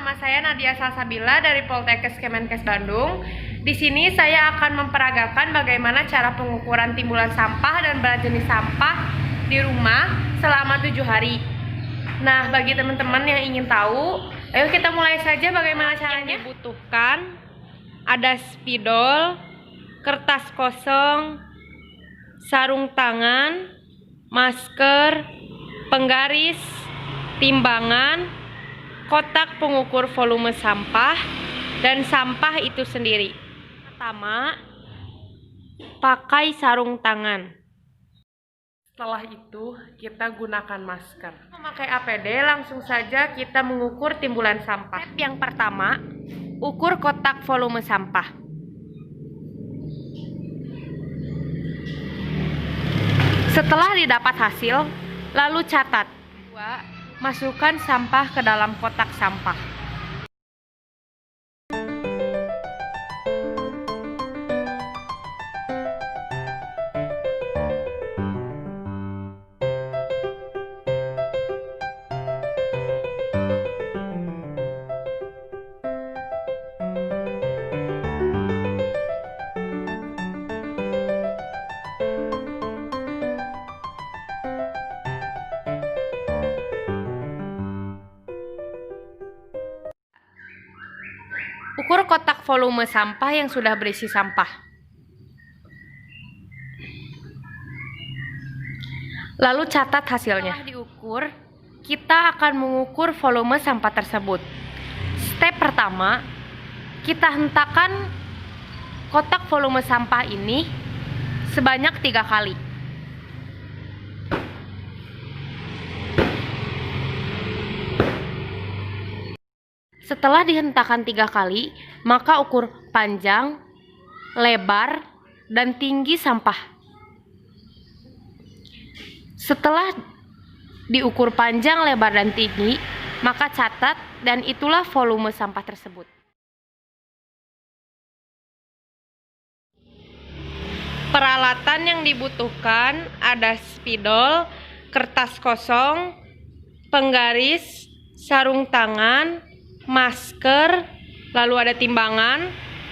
nama saya Nadia Salsabila dari Poltekkes Kemenkes Bandung. Di sini saya akan memperagakan bagaimana cara pengukuran timbulan sampah dan berat jenis sampah di rumah selama 7 hari. Nah, bagi teman-teman yang ingin tahu, ayo kita mulai saja bagaimana caranya. Yang dibutuhkan ada spidol, kertas kosong, sarung tangan, masker, penggaris, timbangan, kotak pengukur volume sampah, dan sampah itu sendiri. Pertama, pakai sarung tangan. Setelah itu, kita gunakan masker. Memakai APD, langsung saja kita mengukur timbulan sampah. Step yang pertama, ukur kotak volume sampah. Setelah didapat hasil, lalu catat. Masukkan sampah ke dalam kotak sampah. Ukur kotak volume sampah yang sudah berisi sampah. Lalu catat hasilnya. Setelah diukur, kita akan mengukur volume sampah tersebut. Step pertama, kita hentakkan kotak volume sampah ini sebanyak 3 kali. Setelah dihentakkan 3 kali, maka ukur panjang, lebar, dan tinggi sampah. Setelah diukur panjang, lebar, dan tinggi, maka catat, dan itulah volume sampah tersebut. Peralatan yang dibutuhkan ada spidol, kertas kosong, penggaris, sarung tangan, masker, lalu ada timbangan,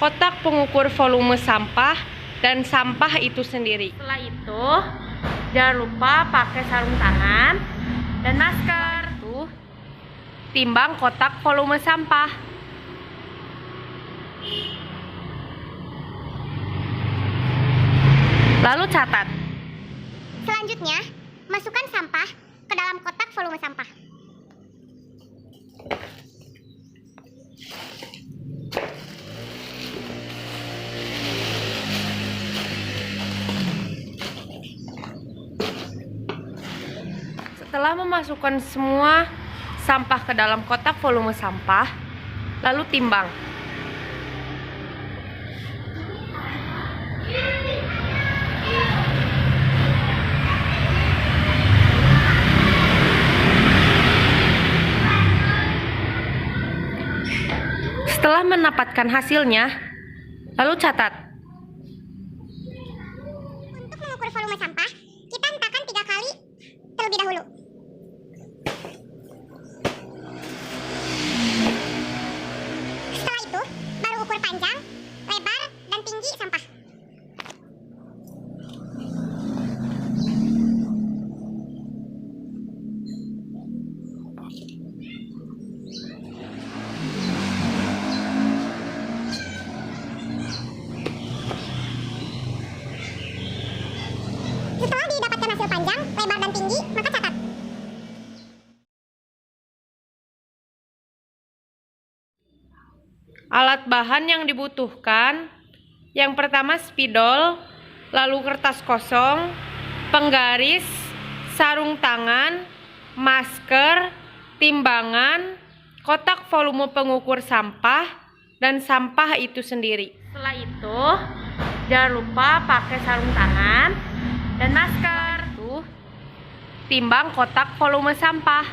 kotak pengukur volume sampah, dan sampah itu sendiri. Setelah itu, jangan lupa pakai sarung tangan dan masker. Timbang kotak volume sampah. Lalu catat. Selanjutnya, masukkan sampah ke dalam kotak volume sampah. Setelah memasukkan semua sampah ke dalam kotak volume sampah, lalu timbang. Setelah mendapatkan hasilnya, lalu catat. Untuk mengukur volume sampah, kita hentakkan 3 kali terlebih dahulu. Setelah itu, baru ukur panjang, lebar, dan tinggi sampah. Setelah didapatkan hasil panjang, lebar, dan tinggi, maka catat. Alat bahan yang dibutuhkan, yang pertama spidol, lalu kertas kosong, penggaris, sarung tangan, masker, timbangan, kotak volume pengukur sampah, dan sampah itu sendiri. Setelah itu, jangan lupa pakai sarung tangan dan masker. Timbang kotak volume sampah.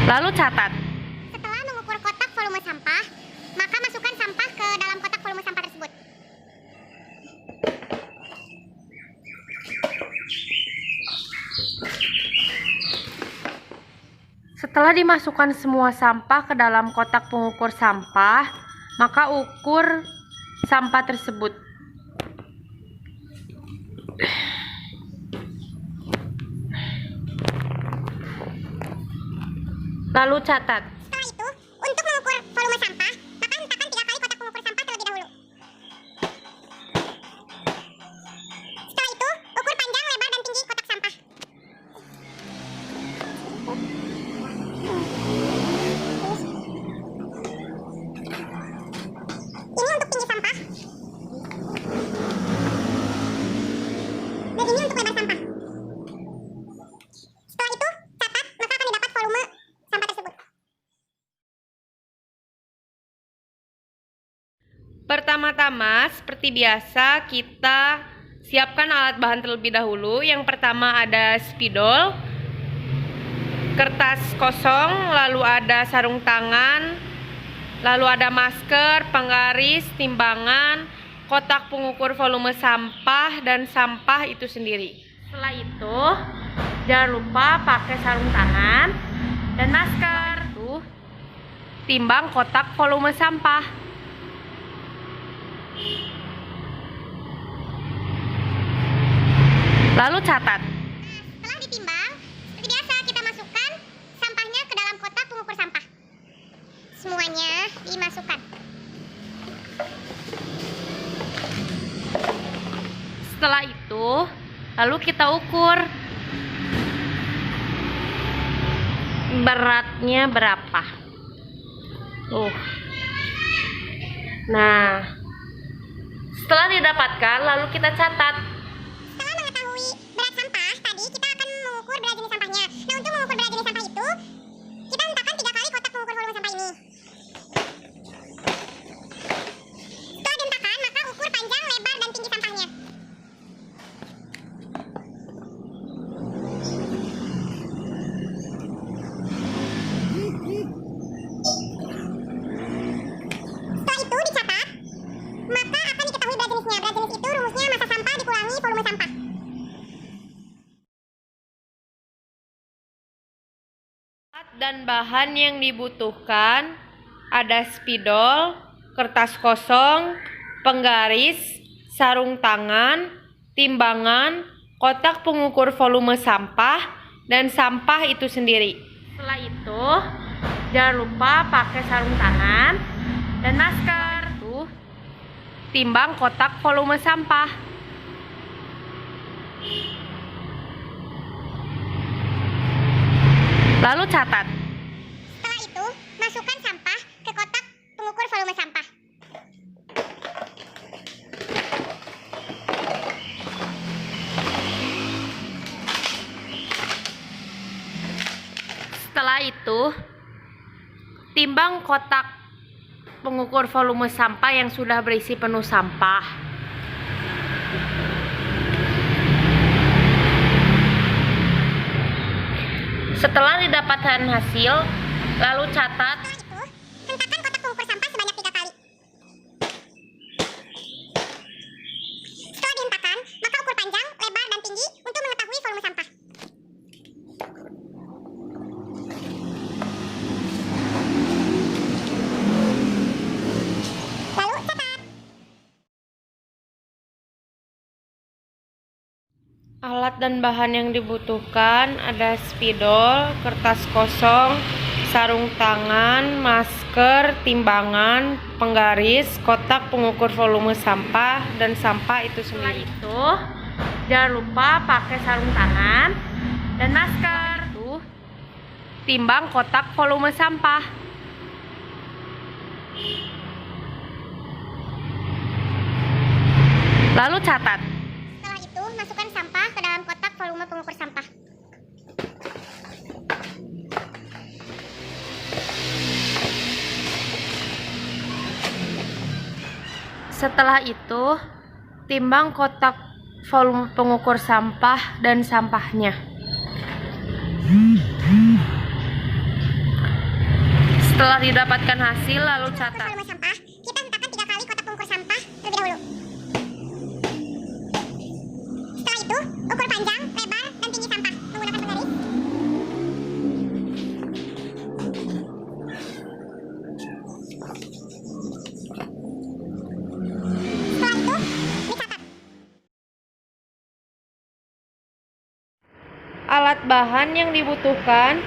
Lalu catat. Setelah mengukur kotak volume sampah, maka masukkan sampah ke dalam kotak volume sampah tersebut. Setelah dimasukkan semua sampah ke dalam kotak pengukur sampah, maka ukur sampah tersebut. Lalu catat. Setelah itu, untuk mengukur volume sampah, maka hentakan 3 kali kotak pengukur sampah terlebih dahulu. Setelah itu, ukur panjang, lebar, dan tinggi kotak sampah. Ini untuk tinggi sampah. Dan ini untuk lebar sampah. Setelah itu, catat, maka akan didapat volume sampah tersebut. Pertama-tama, seperti biasa, kita siapkan alat bahan terlebih dahulu. Yang pertama ada spidol, kertas kosong, lalu ada sarung tangan, lalu ada masker, penggaris, timbangan, kotak pengukur volume sampah, dan sampah itu sendiri. Setelah itu, jangan lupa pakai sarung tangan dan masker. Timbang kotak volume sampah. Lalu catat. Setelah ditimbang, seperti biasa kita masukkan sampahnya ke dalam kotak pengukur sampah. Semuanya dimasukkan. Setelah itu, lalu kita ukur beratnya berapa. Nah, setelah didapatkan, lalu kita catat. Setelah mengetahui berat sampah, tadi kita akan mengukur berat jenis sampahnya. Nah, untuk mengukur berat jenis sampah itu, kita hentakan 3 kali kotak pengukur volume sampah ini. Setelah dihentakan, maka ukur panjang, lebar, dan tinggi sampahnya. Setelah itu dicatat, maka akan diketahui berat jenisnya. Berat jenis itu rumusnya massa sampah dikurangi volume sampah. Alat dan bahan yang dibutuhkan ada spidol, kertas kosong, penggaris, sarung tangan, timbangan, kotak pengukur volume sampah, dan sampah itu sendiri. Setelah itu, jangan lupa pakai sarung tangan dan masker. Timbang kotak volume sampah. Lalu catat. Setelah itu, masukkan sampah ke kotak pengukur volume sampah. Setelah itu, timbang kotak pengukur volume sampah yang sudah berisi penuh sampah. Setelah didapatkan hasil, lalu catat. Setelah itu, hentakan kotak pengukur sampah sebanyak 3 kali. Setelah dihentakan, maka ukur panjang, lebar, dan tinggi untuk mengetahui volume sampah. Lalu catat. Alat dan bahan yang dibutuhkan ada spidol, kertas kosong, sarung tangan, masker, timbangan, penggaris, kotak pengukur volume sampah, dan sampah itu sendiri. Setelah itu, jangan lupa pakai sarung tangan dan masker. Timbang kotak volume sampah. Lalu catat. Setelah itu, masukkan sampah ke dalam kotak volume pengukur sampah. Setelah itu, timbang kotak volume pengukur sampah dan sampahnya. Setelah didapatkan hasil, lalu catat. Volume sampah, kita hentakan 3 kali kotak pengukur sampah terlebih dahulu. Setelah itu, ukur panjang, lebar, dan tinggi sampah menggunakan penggaris. bahan yang dibutuhkan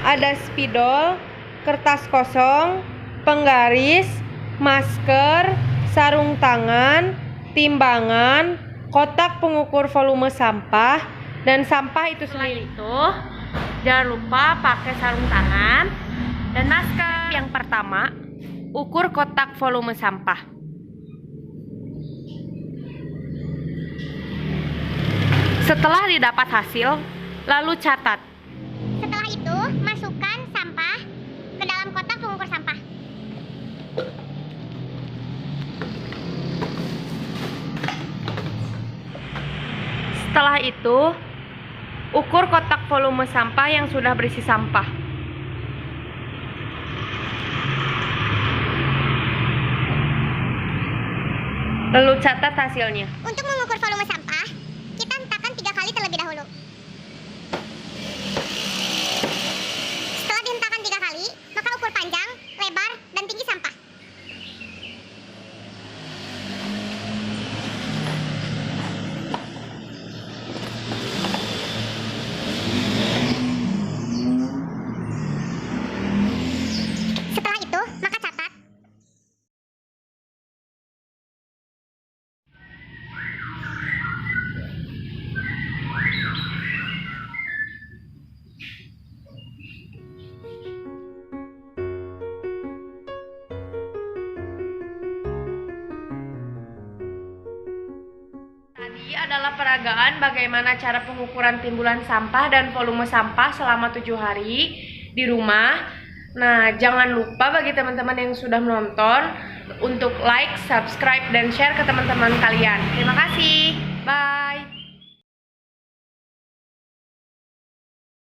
ada spidol, kertas kosong, penggaris, masker, sarung tangan, timbangan, kotak pengukur volume sampah, dan sampah itu sendiri. Jangan lupa pakai sarung tangan dan masker. Yang pertama, ukur kotak volume sampah. Setelah didapat hasil, lalu catat. Setelah itu, masukkan sampah ke dalam kotak pengukur sampah. Setelah itu, ukur kotak volume sampah yang sudah berisi sampah. Lalu catat hasilnya. Untuk mengukur volume sampah, kita hentakan 3 kali terlebih dahulu. Setelah dihentakan 3 kali, maka ukur panjang, lebar, dan tinggi sampah. Setelah itu, maka catat. Tadi adalah peragaan bagaimana cara pengukuran timbulan sampah dan volume sampah selama 7 hari di rumah. Nah, jangan lupa bagi teman-teman yang sudah menonton untuk like, subscribe, dan share ke teman-teman kalian. Terima kasih. Bye.